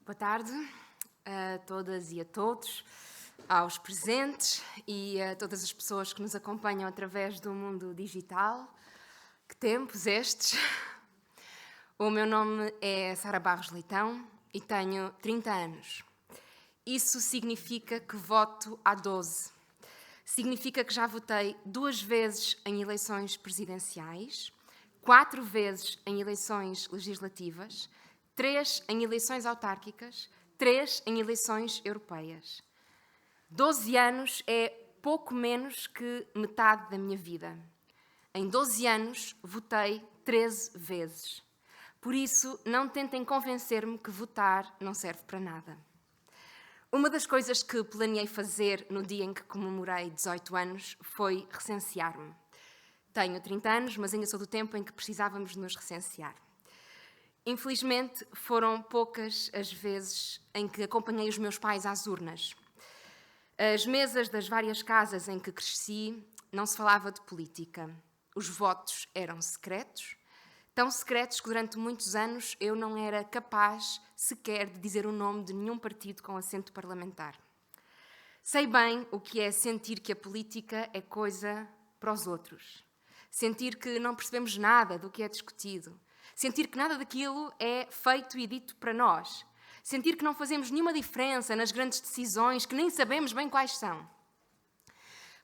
Boa tarde a todas e a todos, aos presentes e a todas as pessoas que nos acompanham através do mundo digital. Que tempos estes! O meu nome é Sara Barros Leitão e tenho 30 anos. Isso significa que voto há 12. Significa que já votei 2 vezes em eleições presidenciais, 4 vezes em eleições legislativas, 3 em eleições autárquicas, 3 em eleições europeias. 12 anos é pouco menos que metade da minha vida. Em 12 anos, votei 13 vezes. Por isso, não tentem convencer-me que votar não serve para nada. Uma das coisas que planeei fazer no dia em que comemorei 18 anos foi recensear-me. Tenho 30 anos, mas ainda sou do tempo em que precisávamos nos recensear. Infelizmente, foram poucas as vezes em que acompanhei os meus pais às urnas. As mesas das várias casas em que cresci não se falava de política. Os votos eram secretos, tão secretos que durante muitos anos eu não era capaz sequer de dizer o nome de nenhum partido com assento parlamentar. Sei bem o que é sentir que a política é coisa para os outros. Sentir que não percebemos nada do que é discutido. Sentir que nada daquilo é feito e dito para nós. Sentir que não fazemos nenhuma diferença nas grandes decisões, que nem sabemos bem quais são.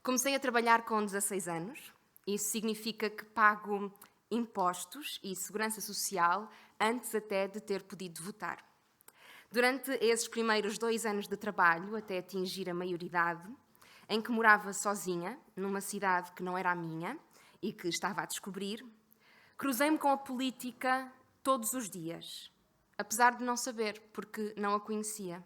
Comecei a trabalhar com 16 anos. Isso significa que pago impostos e segurança social antes até de ter podido votar. Durante esses primeiros 2 anos de trabalho, até atingir a maioridade, em que morava sozinha, numa cidade que não era a minha e que estava a descobrir, cruzei-me com a política todos os dias, apesar de não saber, porque não a conhecia.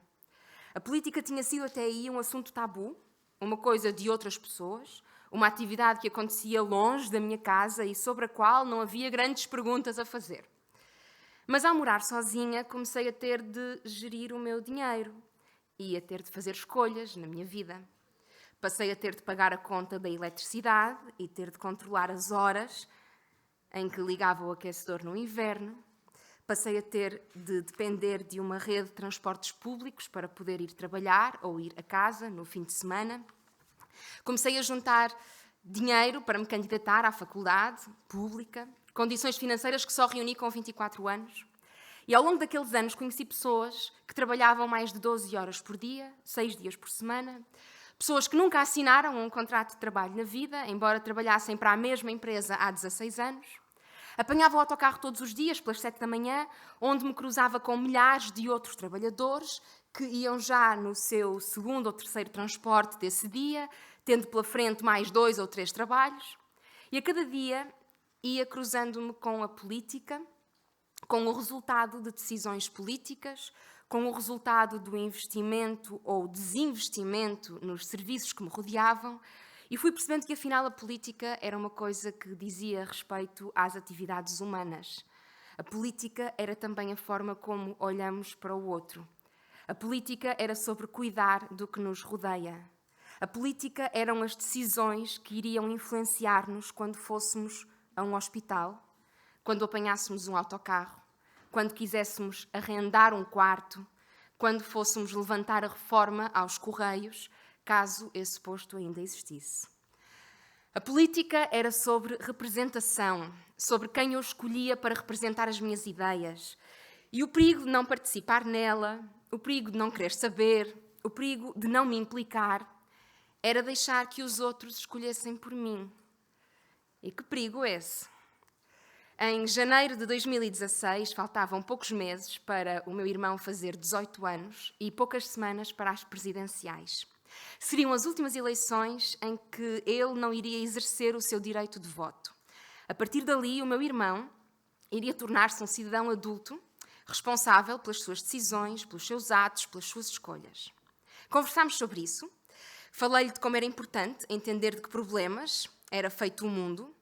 A política tinha sido até aí um assunto tabu, uma coisa de outras pessoas, uma atividade que acontecia longe da minha casa e sobre a qual não havia grandes perguntas a fazer. Mas ao morar sozinha, comecei a ter de gerir o meu dinheiro e a ter de fazer escolhas na minha vida. Passei a ter de pagar a conta da eletricidade e ter de controlar as horas em que ligava o aquecedor no inverno. Passei a ter de depender de uma rede de transportes públicos para poder ir trabalhar ou ir a casa no fim de semana. Comecei a juntar dinheiro para me candidatar à faculdade pública, condições financeiras que só reuni com 24 anos. E ao longo daqueles anos conheci pessoas que trabalhavam mais de 12 horas por dia, 6 dias por semana, pessoas que nunca assinaram um contrato de trabalho na vida, embora trabalhassem para a mesma empresa há 16 anos. Apanhava o autocarro todos os dias, pelas 7 da manhã, onde me cruzava com milhares de outros trabalhadores que iam já no seu segundo ou terceiro transporte desse dia, tendo pela frente mais 2 ou 3 trabalhos. E a cada dia ia cruzando-me com a política, com o resultado de decisões políticas, com o resultado do investimento ou desinvestimento nos serviços que me rodeavam, e fui percebendo que, afinal, a política era uma coisa que dizia respeito às atividades humanas. A política era também a forma como olhamos para o outro. A política era sobre cuidar do que nos rodeia. A política eram as decisões que iriam influenciar-nos quando fôssemos a um hospital, quando apanhássemos um autocarro, quando quiséssemos arrendar um quarto, quando fôssemos levantar a reforma aos Correios, caso esse posto ainda existisse. A política era sobre representação, sobre quem eu escolhia para representar as minhas ideias. E o perigo de não participar nela, o perigo de não querer saber, o perigo de não me implicar, era deixar que os outros escolhessem por mim. E que perigo esse! Em janeiro de 2016, faltavam poucos meses para o meu irmão fazer 18 anos e poucas semanas para as presidenciais. Seriam as últimas eleições em que ele não iria exercer o seu direito de voto. A partir dali, o meu irmão iria tornar-se um cidadão adulto, responsável pelas suas decisões, pelos seus atos, pelas suas escolhas. Conversámos sobre isso. Falei-lhe de como era importante entender de que problemas era feito o mundo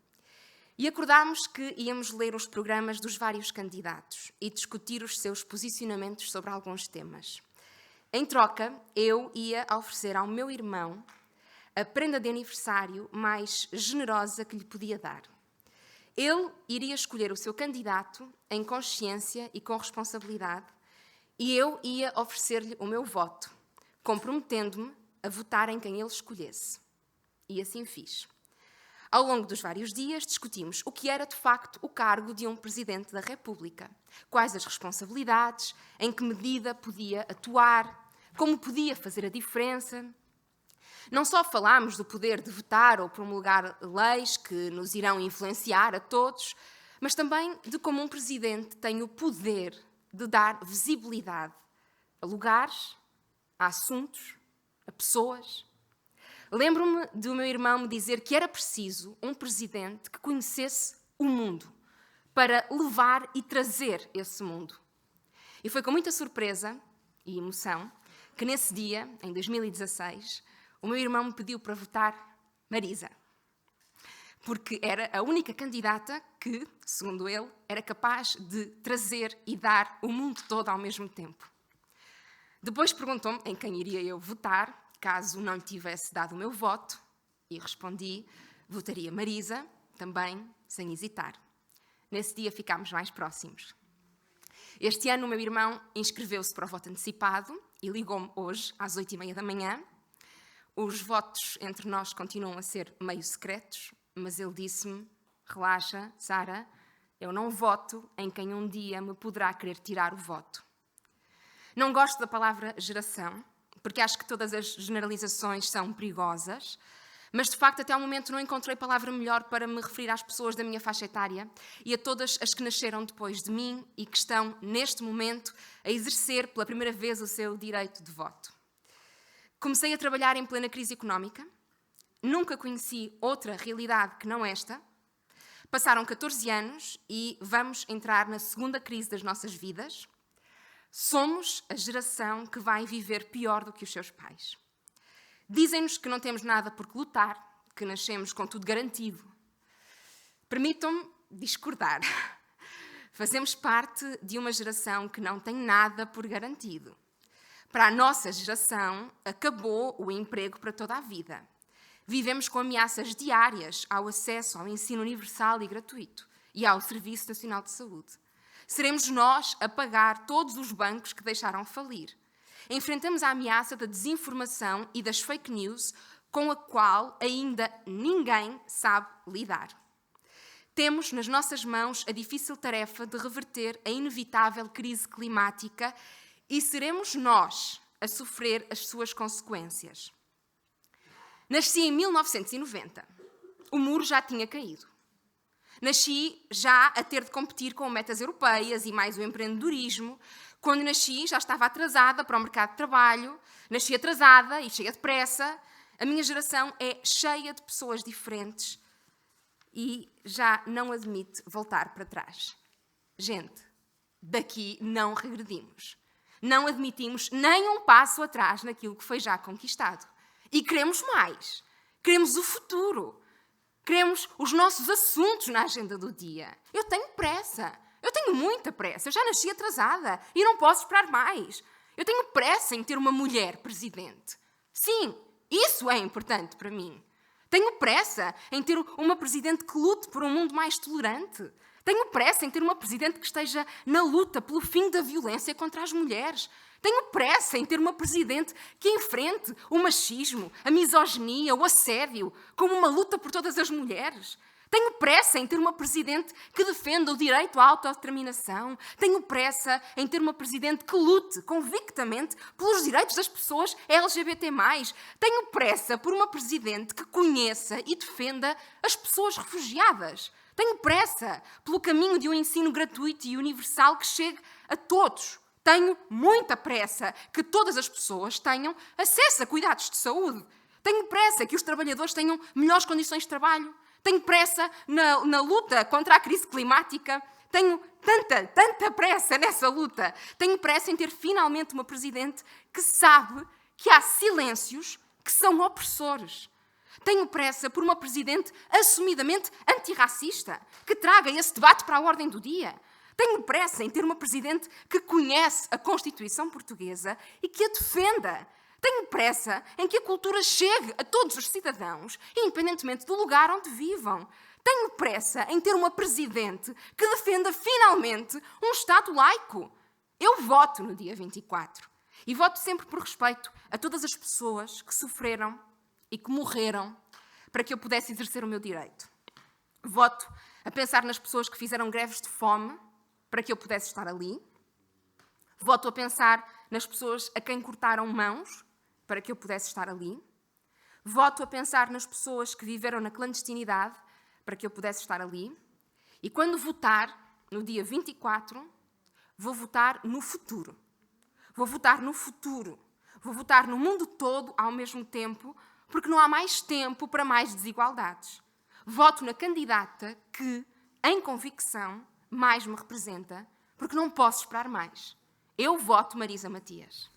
e acordámos que íamos ler os programas dos vários candidatos e discutir os seus posicionamentos sobre alguns temas. Em troca, eu ia oferecer ao meu irmão a prenda de aniversário mais generosa que lhe podia dar. Ele iria escolher o seu candidato em consciência e com responsabilidade e eu ia oferecer-lhe o meu voto, comprometendo-me a votar em quem ele escolhesse. E assim fiz. Ao longo dos vários dias, discutimos o que era de facto o cargo de um Presidente da República, quais as responsabilidades, em que medida podia atuar, como podia fazer a diferença. Não só falámos do poder de votar ou promulgar leis que nos irão influenciar a todos, mas também de como um Presidente tem o poder de dar visibilidade a lugares, a assuntos, a pessoas. Lembro-me do meu irmão me dizer que era preciso um presidente que conhecesse o mundo para levar e trazer esse mundo. E foi com muita surpresa e emoção que nesse dia, em 2016, o meu irmão me pediu para votar Marisa, porque era a única candidata que, segundo ele, era capaz de trazer e dar o mundo todo ao mesmo tempo. Depois perguntou-me em quem iria eu votar, caso não lhe tivesse dado o meu voto, e respondi, votaria Marisa, também sem hesitar. Nesse dia ficámos mais próximos. Este ano o meu irmão inscreveu-se para o voto antecipado e ligou-me hoje às 8h30 da manhã. Os votos entre nós continuam a ser meio secretos, mas ele disse-me, relaxa, Sara, eu não voto em quem um dia me poderá querer tirar o voto. Não gosto da palavra geração, porque acho que todas as generalizações são perigosas, mas de facto até ao momento não encontrei palavra melhor para me referir às pessoas da minha faixa etária e a todas as que nasceram depois de mim e que estão, neste momento, a exercer pela primeira vez o seu direito de voto. Comecei a trabalhar em plena crise económica, nunca conheci outra realidade que não esta. Passaram 14 anos e vamos entrar na segunda crise das nossas vidas. Somos a geração que vai viver pior do que os seus pais. Dizem-nos que não temos nada por que lutar, que nascemos com tudo garantido. Permitam-me discordar. Fazemos parte de uma geração que não tem nada por garantido. Para a nossa geração, acabou o emprego para toda a vida. Vivemos com ameaças diárias ao acesso ao ensino universal e gratuito e ao Serviço Nacional de Saúde. Seremos nós a pagar todos os bancos que deixaram falir. Enfrentamos a ameaça da desinformação e das fake news com a qual ainda ninguém sabe lidar. Temos nas nossas mãos a difícil tarefa de reverter a inevitável crise climática e seremos nós a sofrer as suas consequências. Nasci em 1990. O muro já tinha caído. Nasci já a ter de competir com metas europeias e mais o empreendedorismo. Quando nasci, já estava atrasada para o mercado de trabalho. Nasci atrasada e cheia de pressa. A minha geração é cheia de pessoas diferentes e já não admite voltar para trás. Gente, daqui não regredimos. Não admitimos nem um passo atrás naquilo que foi já conquistado. E queremos mais. Queremos o futuro. Queremos os nossos assuntos na agenda do dia. Eu tenho pressa. Eu tenho muita pressa. Eu já nasci atrasada e não posso esperar mais. Eu tenho pressa em ter uma mulher presidente. Sim, isso é importante para mim. Tenho pressa em ter uma presidente que lute por um mundo mais tolerante. Tenho pressa em ter uma presidente que esteja na luta pelo fim da violência contra as mulheres. Tenho pressa em ter uma presidente que enfrente o machismo, a misoginia, o assédio, como uma luta por todas as mulheres. Tenho pressa em ter uma presidente que defenda o direito à autodeterminação. Tenho pressa em ter uma presidente que lute convictamente pelos direitos das pessoas LGBT+. Tenho pressa por uma presidente que conheça e defenda as pessoas refugiadas. Tenho pressa pelo caminho de um ensino gratuito e universal que chegue a todos. Tenho muita pressa que todas as pessoas tenham acesso a cuidados de saúde. Tenho pressa que os trabalhadores tenham melhores condições de trabalho. Tenho pressa na luta contra a crise climática. Tenho tanta pressa nessa luta. Tenho pressa em ter finalmente uma presidente que sabe que há silêncios que são opressores. Tenho pressa por uma presidente assumidamente antirracista, que traga esse debate para a ordem do dia. Tenho pressa em ter uma presidente que conhece a Constituição portuguesa e que a defenda. Tenho pressa em que a cultura chegue a todos os cidadãos, independentemente do lugar onde vivam. Tenho pressa em ter uma presidente que defenda finalmente um Estado laico. Eu voto no dia 24 e voto sempre por respeito a todas as pessoas que sofreram e que morreram para que eu pudesse exercer o meu direito. Voto a pensar nas pessoas que fizeram greves de fome para que eu pudesse estar ali. Voto a pensar nas pessoas a quem cortaram mãos para que eu pudesse estar ali. Voto a pensar nas pessoas que viveram na clandestinidade para que eu pudesse estar ali. E quando votar, no dia 24, vou votar no futuro. Vou votar no futuro. Vou votar no mundo todo ao mesmo tempo, porque não há mais tempo para mais desigualdades. Voto na candidata que, em convicção, mais me representa, porque não posso esperar mais. Eu voto Marisa Matias.